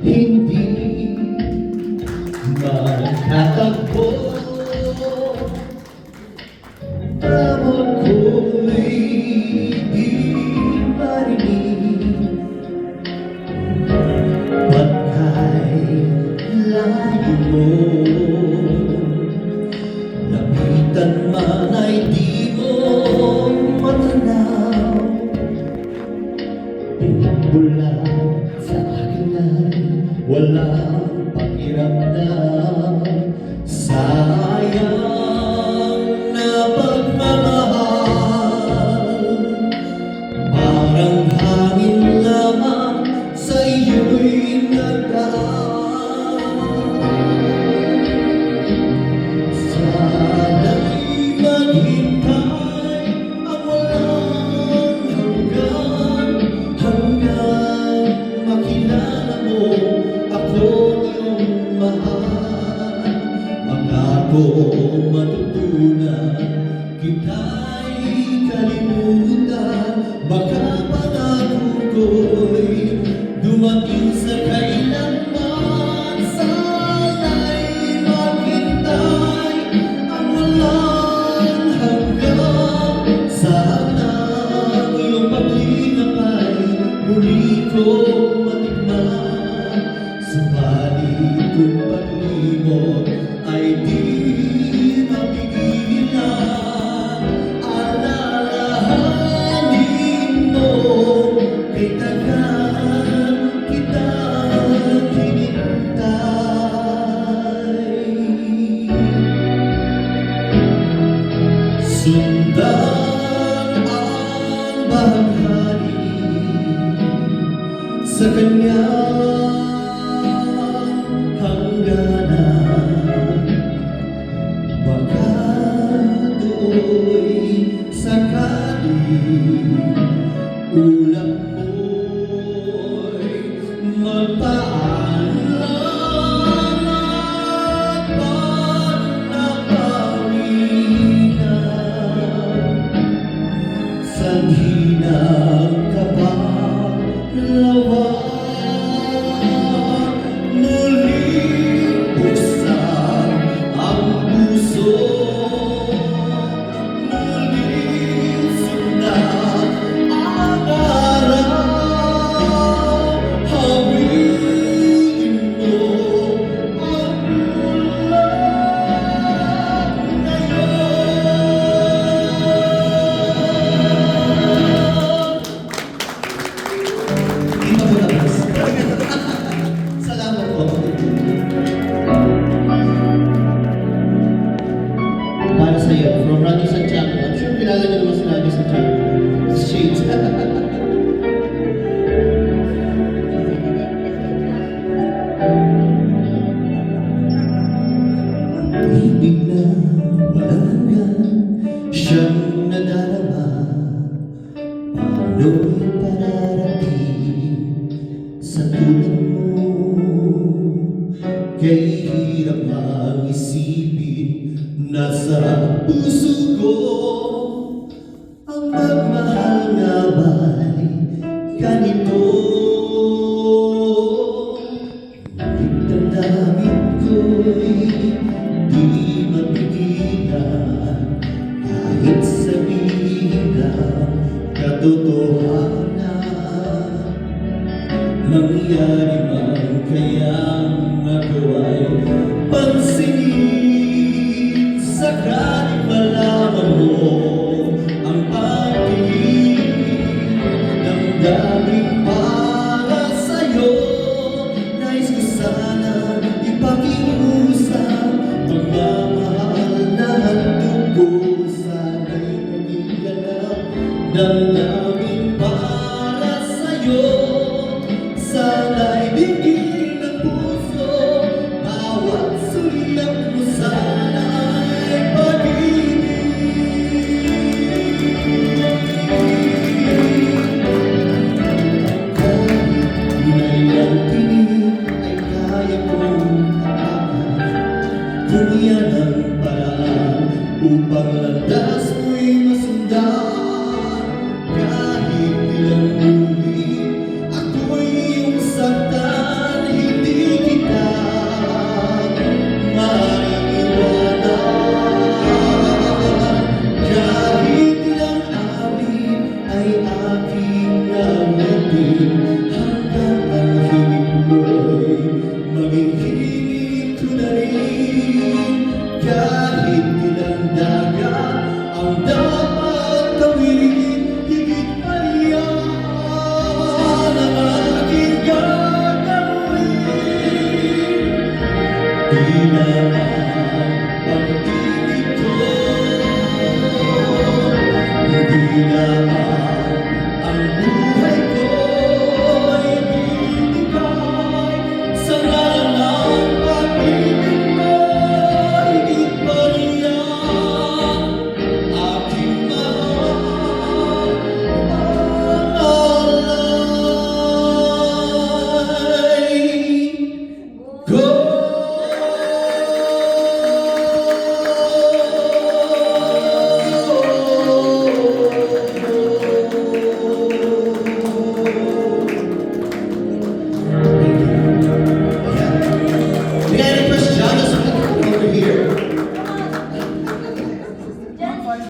Hindi makatagpo, tawag ko'y di marinig. Pagka'y layo mo, lapitan man ay di mo matanaw. Pinagmula sa akin ay walang pakiramdam. Sayang na pagmamahal, parang hangin lamang sa iyo'y nagdaan. Sana'y maghintay ang walang hanggan, hanggang makilala mo ako iyong mahal. Pangako matutunan kita'y kalimutan, baka pangako ko'y dumating sa kailanman. Sana'y maghintay ang walang hanggan, sana iyong paglinap ay muli kong matikman. Subalit kung paglimot ay di mapigilan, alalahanin mo kay tagal kitang hinintay. Sundan ang bahaghari sa kanyang hangganan, baka do'y sakali ulap mo'y magpaalam at pag napawinan, sanhi ng kapalawan. Muling buksan ang puso, muling sundan ang araw. Hawiin mo ang ulan ngayon. Hindi pa po tapos. Salamat po. Para sa iyo, from Radyo Santiago. I'm sure kilala niyo naman si Radyo Santiago. Shades. Ibig na walang hanggan, siyang nadarama. Paano'y pararating sa tulad mo? Kay hirap ang isipin, nasa puso ko ang magmahal nga ba'y ganito? Ngunit damdamin ko'y di mapigilan, kahit sabihin ng katotohanan. Mangyari man kayang ako ay pansinin, sakaling malaman mo ang pag-ibig. Damdamin para sa'yo, nais ko sana ipakiusap. Pagmamahal na handog ko, sana'y maging ganap. Damdamin para sa'yo, sana'y bigyan Tila